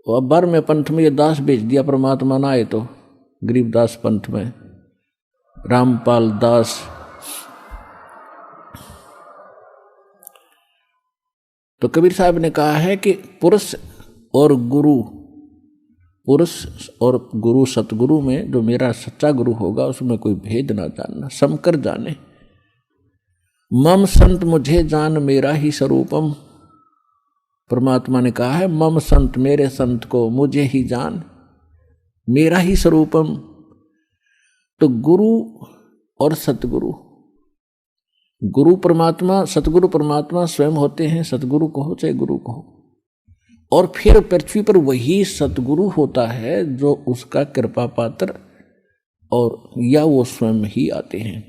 और 12वें पंथ में ये दास भेज दिया परमात्मा ना आए तो, गरीबदास पंथ में रामपाल दास। तो कबीर साहब ने कहा है कि पुरुष और गुरु सतगुरु में जो मेरा सच्चा गुरु होगा उसमें कोई भेद ना जानना, समकर जाने। मम संत मुझे जान मेरा ही स्वरूपम, परमात्मा ने कहा है मम संत, मेरे संत को मुझे ही जान, मेरा ही स्वरूपम। तो गुरु और सतगुरु, गुरु परमात्मा, सतगुरु परमात्मा स्वयं होते हैं, सतगुरु कहो चाहे गुरु कहो। और फिर पृथ्वी पर वही सतगुरु होता है जो उसका कृपा पात्र और या वो स्वयं ही आते हैं।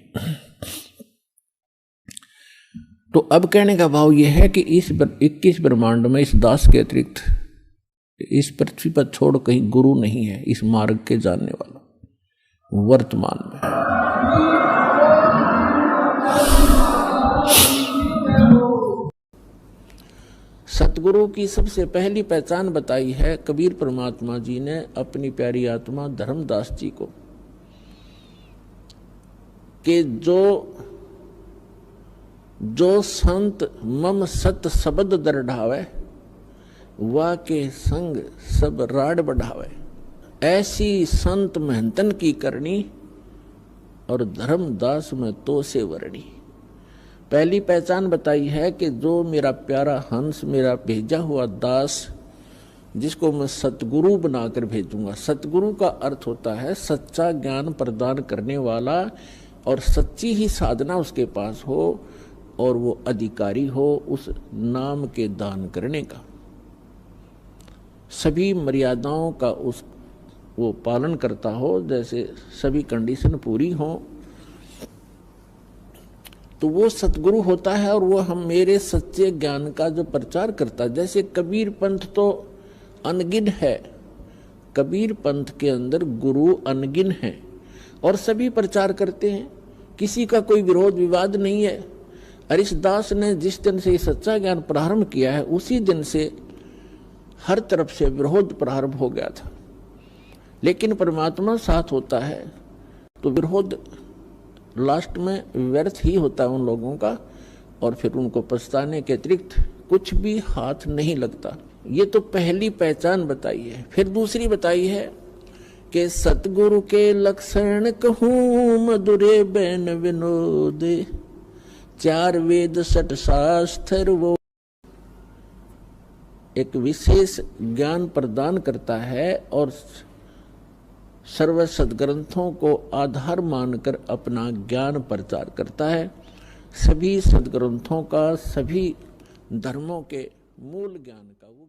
तो अब कहने का भाव यह है कि इस 21 ब्रह्मांड में इस दास के अतिरिक्त इस पृथ्वी पर छोड़ कहीं गुरु नहीं है इस मार्ग के जानने वाला वर्तमान में। सतगुरु की सबसे पहली पहचान बताई है कबीर परमात्मा जी ने अपनी प्यारी आत्मा धर्मदास जी को, कि जो संत मम सत शब्द दरढ़ावे, वा के संग सब राड बढ़ावे। ऐसी संत महंतन की करनी और धर्मदास में तो से वर्णी। पहली पहचान बताई है कि जो मेरा प्यारा हंस, मेरा भेजा हुआ दास, जिसको मैं सतगुरु बनाकर भेजूंगा। सतगुरु का अर्थ होता है सच्चा ज्ञान प्रदान करने वाला, और सच्ची ही साधना उसके पास हो और वो अधिकारी हो उस नाम के दान करने का, सभी मर्यादाओं का वो पालन करता हो, जैसे सभी कंडीशन पूरी हो, तो वो सतगुरु होता है। और वो हम मेरे सच्चे ज्ञान का जो प्रचार करता है, जैसे कबीर पंथ तो अनगिन है, कबीर पंथ के अंदर गुरु अनगिन है और सभी प्रचार करते हैं, किसी का कोई विरोध विवाद नहीं है। हरिदास ने जिस दिन से सच्चा ज्ञान प्रारंभ किया है उसी दिन से हर तरफ से विरोध प्रारंभ हो गया था, लेकिन परमात्मा साथ होता है तो विरोध लास्ट में व्यर्थ ही होता है उन लोगों का, और फिर उनको पछताने के अतिरिक्त कुछ भी हाथ नहीं लगता। ये तो पहली पहचान बताई है। फिर दूसरी बताई है कि सतगुरु के लक्षण कहूँ मधुरे बैन विनोद, 4 वेद 6 शास्त्र वो एक विशेष ज्ञान प्रदान करता है और सर्व सदग्रंथों को आधार मानकर अपना ज्ञान प्रचार करता है। सभी सदग्रंथों का, सभी धर्मों के मूल ज्ञान का वो